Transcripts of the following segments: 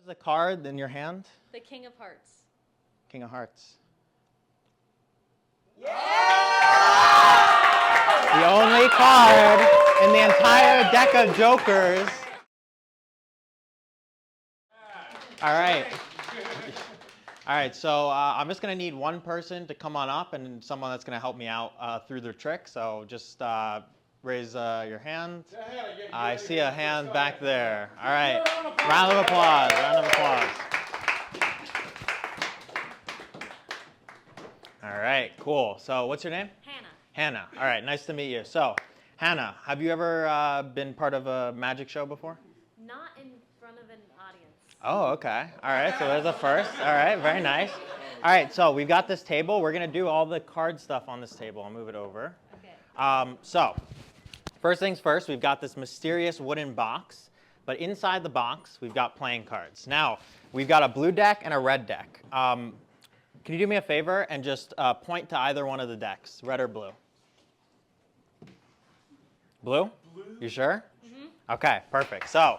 the card in your hand? The King of Hearts. King of Hearts. Yeah! The only card in the entire deck of Jokers. All right. All right, so I'm just going to need one person to come on up and someone that's going to help me out through their trick. So just raise your hand. I see a hand back there. All right, round of applause, round of applause. All right, cool. So what's your name? Hannah. Hannah. All right, nice to meet you. So, Hannah, have you ever been part of a magic show before? Not in front of an audience. Oh, okay. All right, so there's a first. All right, very nice. All right, so we've got this table. We're going to do all the card stuff on this table. I'll move it over. Okay. So, first things first, we've got this mysterious wooden box. But inside the box, we've got playing cards. Now, we've got a blue deck and a red deck. Can you do me a favor and just point to either one of the decks, red or blue? Blue? You sure? Mm-hmm. Okay, perfect. So,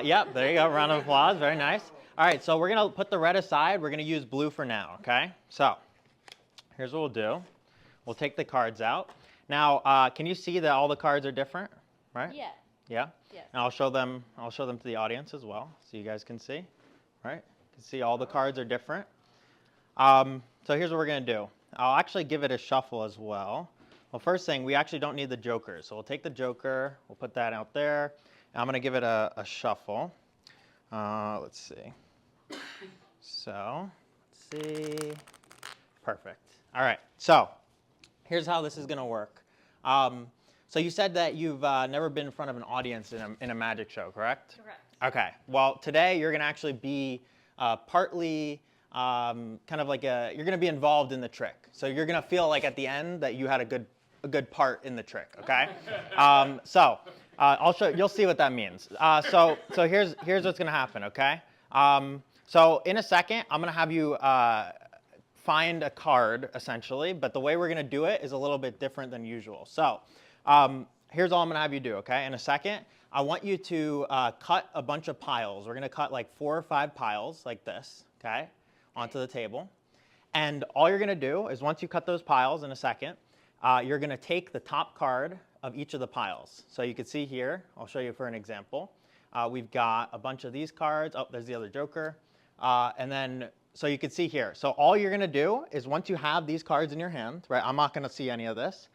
yep, there you go. Round of applause. Very nice. All right, so we're going to put the red aside. We're going to use blue for now, okay? So, here's what we'll do. We'll take the cards out. Now, can you see that all the cards are different, right? Yeah. Yeah? Yes. And I'll show them to the audience as well, so you guys can see, right? You can see all the cards are different. So here's what we're going to do. I'll actually give it a shuffle as well. Well, first thing, we actually don't need the jokers. So we'll take the joker, we'll put that out there, and I'm going to give it a shuffle. Let's see. So, let's see. Perfect. All right, so here's how this is going to work. So you said that you've never been in front of an audience in a magic show, correct? Correct. Okay. Well, today you're going to actually be partly kind of like you're going to be involved in the trick. So you're going to feel like at the end that you had a good part in the trick. Okay. I'll show. You'll see what that means. So here's what's going to happen. Okay. So in a second, I'm going to have you find a card essentially, but the way we're going to do it is a little bit different than usual. So here's all I'm going to have you do. Okay. In a second, I want you to cut a bunch of piles. We're going to cut like 4 or 5 piles like this. Okay. Onto the table. And all you're going to do is once you cut those piles in a second, you're going to take the top card of each of the piles. So you can see here, I'll show you for an example. We've got a bunch of these cards. Oh, there's the other joker. And then, so you can see here. So all you're going to do is once you have these cards in your hand, right, I'm not going to see any of this,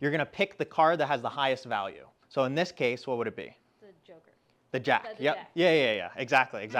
you're going to pick the card that has the highest value. So in this case, what would it be? The joker. The jack. The Yep. jack. Yeah. Exactly.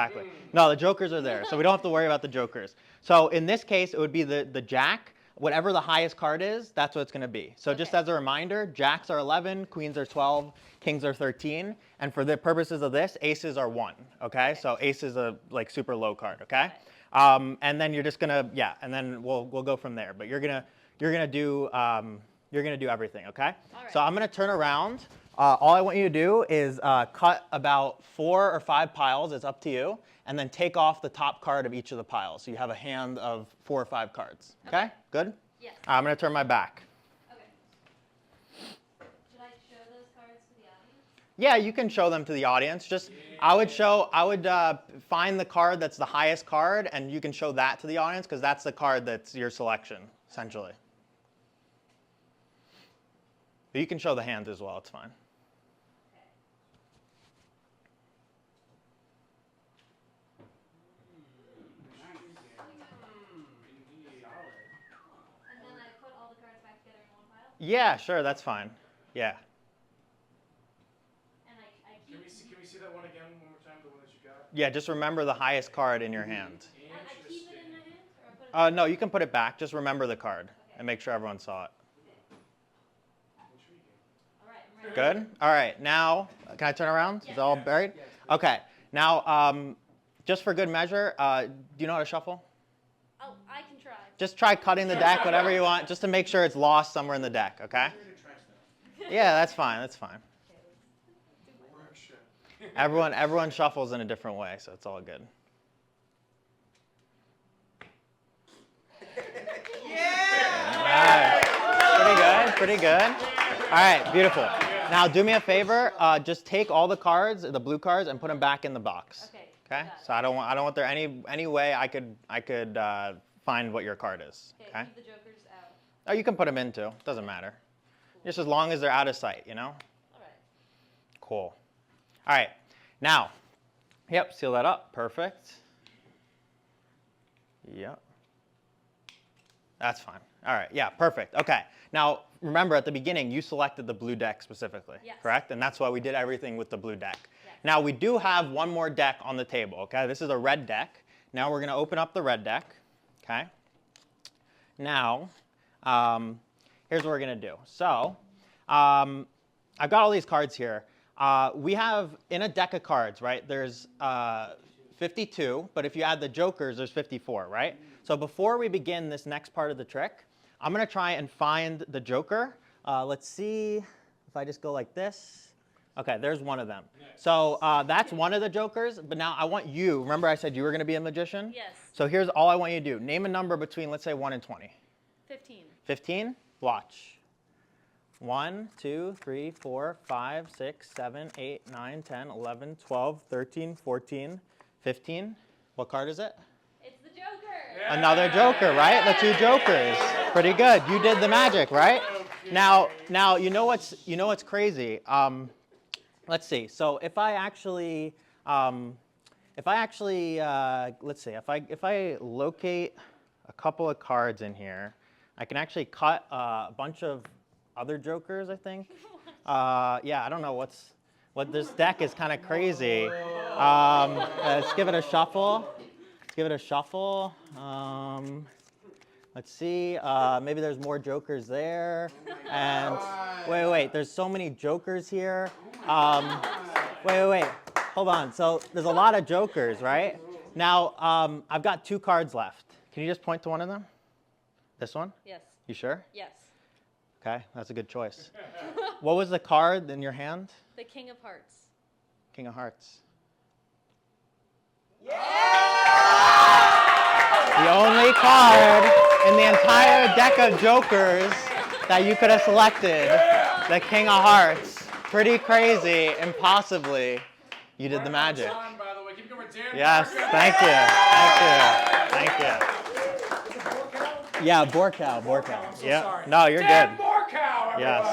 No, the jokers are there, so we don't have to worry about the jokers. So in this case, it would be the jack. Whatever the highest card is, that's what it's going to be. So just as a reminder, jacks are 11, queens are 12, kings are 13, and for the purposes of this, aces are 1. Okay. So ace is a like super low card. Okay. And then you're just gonna and then we'll go from there. But you're gonna do everything. Okay. All right. So I'm gonna turn around. All I want you to do is cut about 4 or 5 piles, it's up to you, and then take off the top card of each of the piles. So you have a hand of 4 or 5 cards. Okay? Good? Yes. I'm going to turn my back. Okay. Should I show those cards to the audience? Yeah, you can show them to the audience. Just I would find the card that's the highest card, and you can show that to the audience because that's the card that's your selection, essentially. But you can show the hands as well, it's fine. Yeah, sure, that's fine. Yeah. And I keep. Can we see that one again one more time, the one that you got? Yeah, just remember the highest card in your hand. I keep it in my hand, or I put it. No, you can put it back. Just remember the card and make sure everyone saw it. All right, I'm ready. Good? All right, now, can I turn around? Is it all buried? Okay, now, just for good measure, do you know how to shuffle? Oh, I can try. Just try cutting the deck, whatever you want, just to make sure it's lost somewhere in the deck, okay? Yeah, that's fine, that's fine. Everyone shuffles in a different way, so it's all good. Yeah! All right. Pretty good. All right, beautiful. Now do me a favor, just take all the cards, the blue cards, and put them back in the box. Okay. Got it. So I don't want there any way I could find what your card is. Okay, Okay. leave the jokers out. Oh, you can put them in too. Doesn't matter. Just as long as they're out of sight, you know. All right. Cool. All right. Now, yep. Seal that up. Perfect. Yep. That's fine. All right. Yeah. Perfect. Okay. Now, remember at the beginning you selected the blue deck specifically, Yes. correct? And that's why we did everything with the blue deck. Yes. Now we do have one more deck on the table. Okay. This is a red deck. Now we're going to open up the red deck. Okay. Now, here's what we're going to do. So, I've got all these cards here. We have in a deck of cards, right? There's 52, but if you add the jokers, there's 54, right? So before we begin this next part of the trick, I'm going to try and find the joker. Let's see if I just go like this. Okay, there's one of them. So that's one of the jokers, but now I want you, remember I said you were going to be a magician? Yes. So here's all I want you to do. Name a number between, let's say, 1 and 20. 15. 15? Watch. 1, 2, 3, 4, 5, 6, 7, 8, 9, 10, 11, 12, 13, 14, 15. What card is it? It's the joker. Yeah. Another joker, right? The two jokers. Pretty good. You did the magic, right? Okay. Now you know what's crazy. Let's see. So if I actually let's see. If I locate a couple of cards in here, I can actually cut a bunch of other jokers, I think. Yeah, I don't know what this deck is kind of crazy. Let's give it a shuffle. Let's give it a shuffle. Let's see. Maybe there's more jokers there. And wait. There's so many jokers here. Wait. Hold on. So there's a lot of jokers, right? Now I've got 2 cards left. Can you just point to one of them? This one? Yes. You sure? Yes. Okay, that's a good choice. What was the card in your hand? The King of Hearts. King of Hearts. The only card in the entire deck of jokers that you could have selected, the King of Hearts. Pretty crazy, impossibly, you did the magic. Time, by the way. Keep going, Dan. Yes, Borkow. thank you. Yeah, Borkow. I'm so Yeah, sorry. no, you're Dan good. Borkow, everybody. Yes.